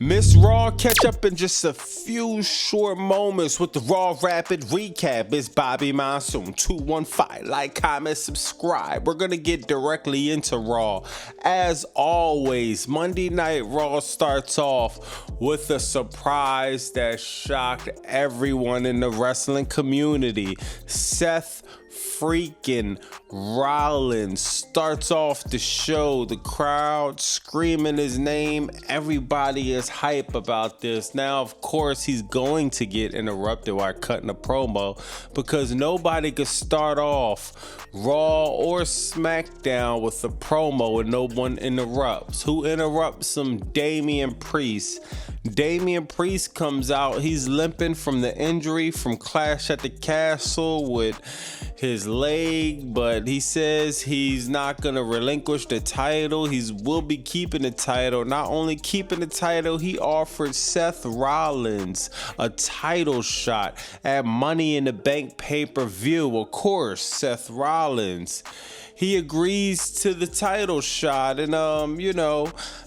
Miss Raw, catch up in just a few short moments with the Raw Rapid Recap. It's Bobby Monsoon 215. Like, comment, subscribe. We're gonna get directly into Raw. As always, Monday Night Raw starts off with a surprise that shocked everyone in the wrestling community. Seth freaking Rollins starts off the show, the crowd screaming his name. Everybody is hype about this. Now, of course, he's going to get interrupted while cutting a promo because nobody could start off Raw or SmackDown with a promo and no one interrupts. Who interrupts him? Damian Priest. Damian Priest comes out. He's limping from the injury from Clash at the Castle with his leg, but he says he's not gonna relinquish the title. He will be keeping the title. Not only keeping the title, he offered Seth Rollins a title shot at Money in the Bank pay-per-view. Of course, Seth Rollins, he agrees to the title shot, and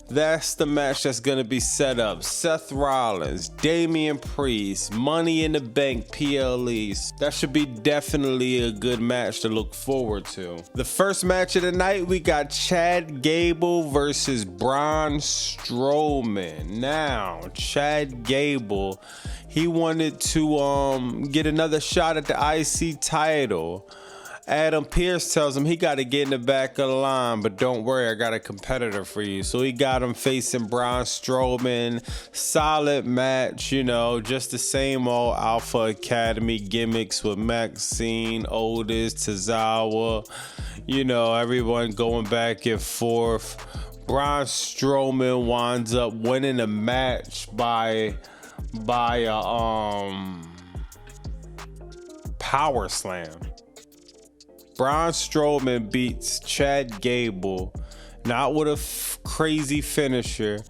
that's the match that's gonna be set up. Seth Rollins, Damian Priest, Money in the Bank PLEs. That should be definitely a good match to look forward to. The first match of the night, we got Chad Gable versus Braun Strowman. Now, Chad Gable, he wanted to get another shot at the IC title. Adam Pearce tells him he got to get in the back of the line, but don't worry, I got a competitor for you. So he got him facing Braun Strowman. Solid match, just the same old Alpha Academy gimmicks with Maxine, Otis, Tozawa. Everyone going back and forth. Braun Strowman winds up winning the match by a power slam. Braun Strowman beats Chad Gable, not with a crazy finisher,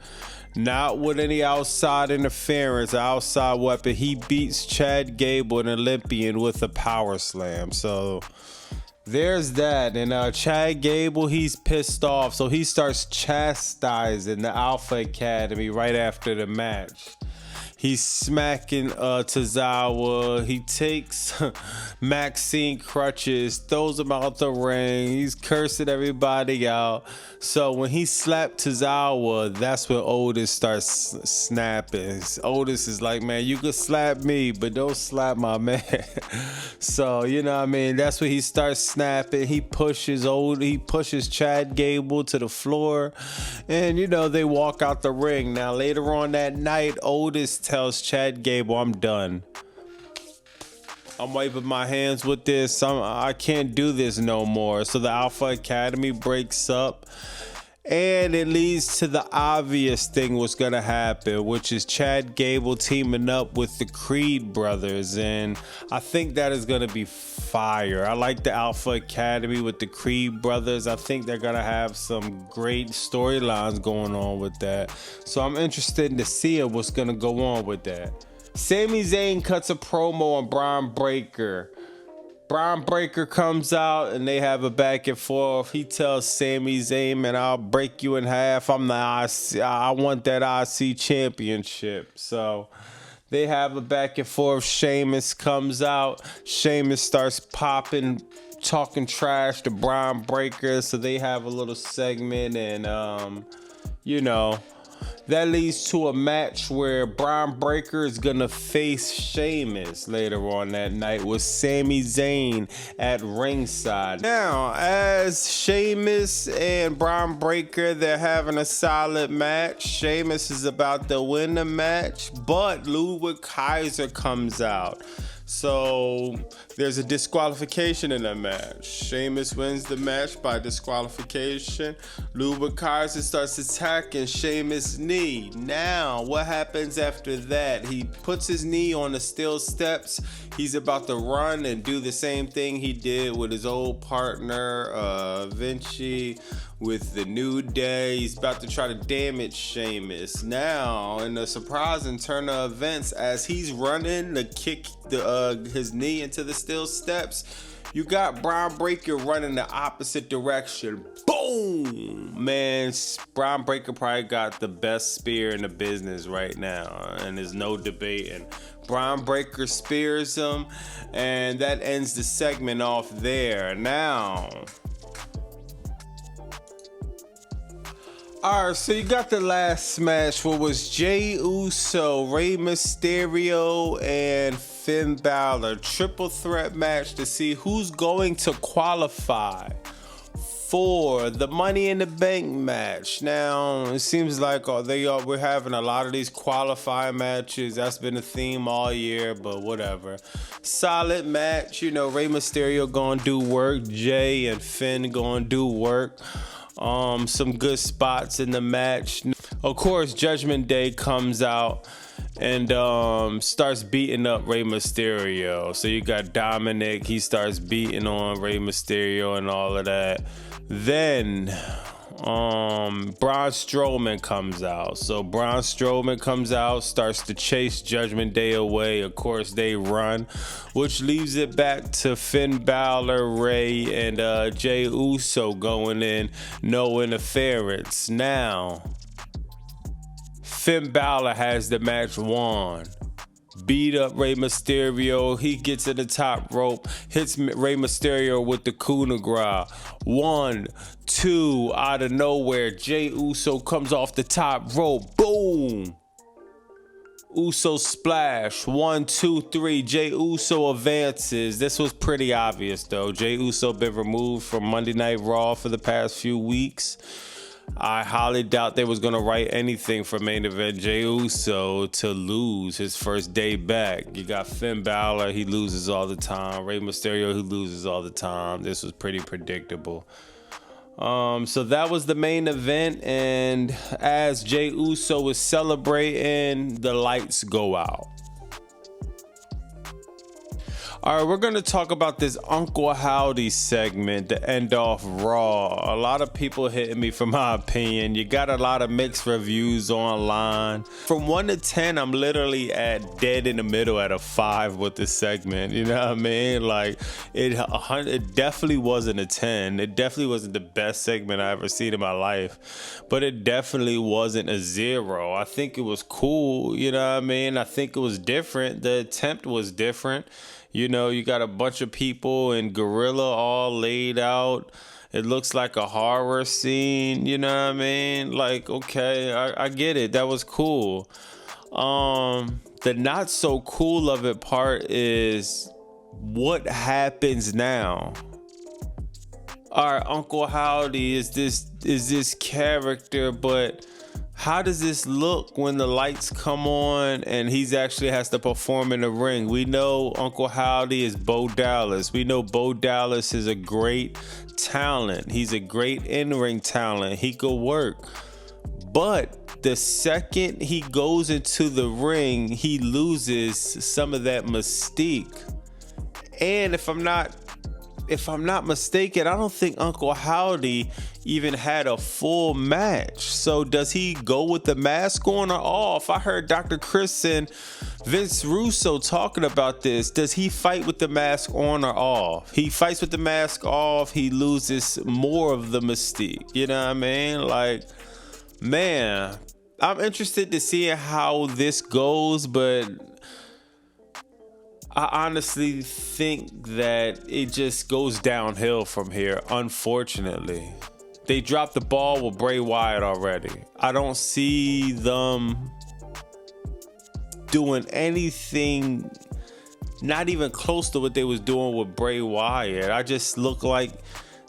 not with any outside interference, outside weapon. He beats Chad Gable, an Olympian, with a power slam. So there's that. And Chad Gable, he's pissed off, so he starts chastising the Alpha Academy right after the match. He's smacking Tozawa. He takes Maxine crutches, throws him out the ring. He's cursing everybody out. So when he slapped Tozawa, that's when Otis starts snapping. Otis is like, man, you can slap me, but don't slap my man. So, that's when he starts snapping. He pushes Chad Gable to the floor. And, they walk out the ring. Now, later on that night, Otis tells Chad Gable, I'm done. I'm wiping my hands with this. I can't do this no more. So the Alpha Academy breaks up, and it leads to the obvious thing what's gonna happen, which is Chad Gable teaming up with the Creed brothers, and I think that is gonna be fire. I like the Alpha Academy with the Creed brothers. I think they're gonna have some great storylines going on with that. So I'm interested to see what's gonna go on with that. Sami Zayn cuts a promo on Bron Breakker. Bron Breakker comes out and they have a back and forth. He tells Sami Zayn, man, I'll break you in half. I want that IC championship. So they have a back and forth. Sheamus comes out. Sheamus starts popping, talking trash to Bron Breakker. So they have a little segment, and that leads to a match where Bron Breakker is gonna face Sheamus later on that night with Sami Zayn at ringside. Now, as Sheamus and Bron Breakker, they're having a solid match. Sheamus is about to win the match, but Ludwig Kaiser comes out. So there's a disqualification in that match. Sheamus wins the match by disqualification. Ludwig Kaiser starts attacking Sheamus' knee. Now, what happens after that? He puts his knee on the steel steps. He's about to run and do the same thing he did with his old partner, Vinci, with the New Day. He's about to try to damage Sheamus. Now, in a surprising turn of events, as he's running to kick his knee into the steel steps, you got Bron Breakker running the opposite direction. Boom! man, Bron Breakker probably got the best spear in the business right now, and there's no debating. Bron Breakker spears him, and that ends the segment off there. Now, alright, so you got the last match, what was Jey Uso, Rey Mysterio, and Finn Balor. Triple threat match to see who's going to qualify for the Money in the Bank match. Now, it seems like we're having a lot of these qualifying matches. That's been a theme all year, but whatever. Solid match, you know, Rey Mysterio gonna do work, Jey and Finn gonna do work. Some good spots in the match. Of course, Judgment Day comes out and starts beating up Rey Mysterio. So you got Dominic, he starts beating on Rey Mysterio and all of that. Then Braun Strowman comes out. So Braun Strowman comes out, starts to chase Judgment Day away. Of course, they run, which leaves it back to Finn Balor, Rey, and Jey Uso going in, no interference. Now, Finn Balor has the match won. Beat up Rey Mysterio. He gets to the top rope, hits Rey Mysterio with the coup de grace. 1, 2, out of nowhere, Jey Uso comes off the top rope. Boom! Uso splash. 1, 2, 3. Jey Uso advances. This was pretty obvious though. Jey Uso been removed from Monday Night Raw for the past few weeks. I highly doubt they was going to write anything for main event Jey Uso to lose his first day back. You got Finn Balor, he loses all the time. Rey Mysterio, he loses all the time. This was pretty predictable. So that was the main event, and as Jey Uso was celebrating, the lights go out. All right, we're going to talk about this Uncle Howdy segment to end off Raw. A lot of people hitting me for my opinion. You got a lot of mixed reviews online. From 1 to 10, I'm literally at dead in the middle at a 5 with this segment. You know what I mean? Like, it definitely wasn't a 10. It definitely wasn't the best segment I ever seen in my life. But it definitely wasn't a 0. I think it was cool. You know what I mean? I think it was different. The attempt was different. You know, you got a bunch of people in gorilla all laid out. It looks like a horror scene, you know what I mean? Like, okay, I get it. That was cool. The not so cool of it part is what happens now. All right, Uncle Howdy is this character, but how does this look when the lights come on and he's actually has to perform in the ring? We know Uncle Howdy is Bo Dallas. We know Bo Dallas is a great talent. He's a great in-ring talent. He could work. But the second he goes into the ring, he loses some of that mystique. And if I'm not mistaken, I don't think Uncle Howdy even had a full match. So does he go with the mask on or off? I heard Dr. Chris and Vince Russo talking about this. Does he fight with the mask on or off? He fights with the mask off, he loses more of the mystique. You know what I mean? Like, man, I'm interested to see how this goes, but I honestly think that it just goes downhill from here, unfortunately. They dropped the ball with Bray Wyatt already. I don't see them doing anything, not even close to what they was doing with Bray Wyatt. I just look like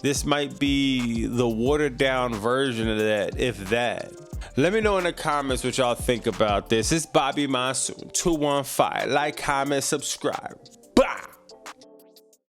this might be the watered down version of that, if that. Let me know in the comments what y'all think about this. It's Bobby Monsoon 215. Like, comment, subscribe.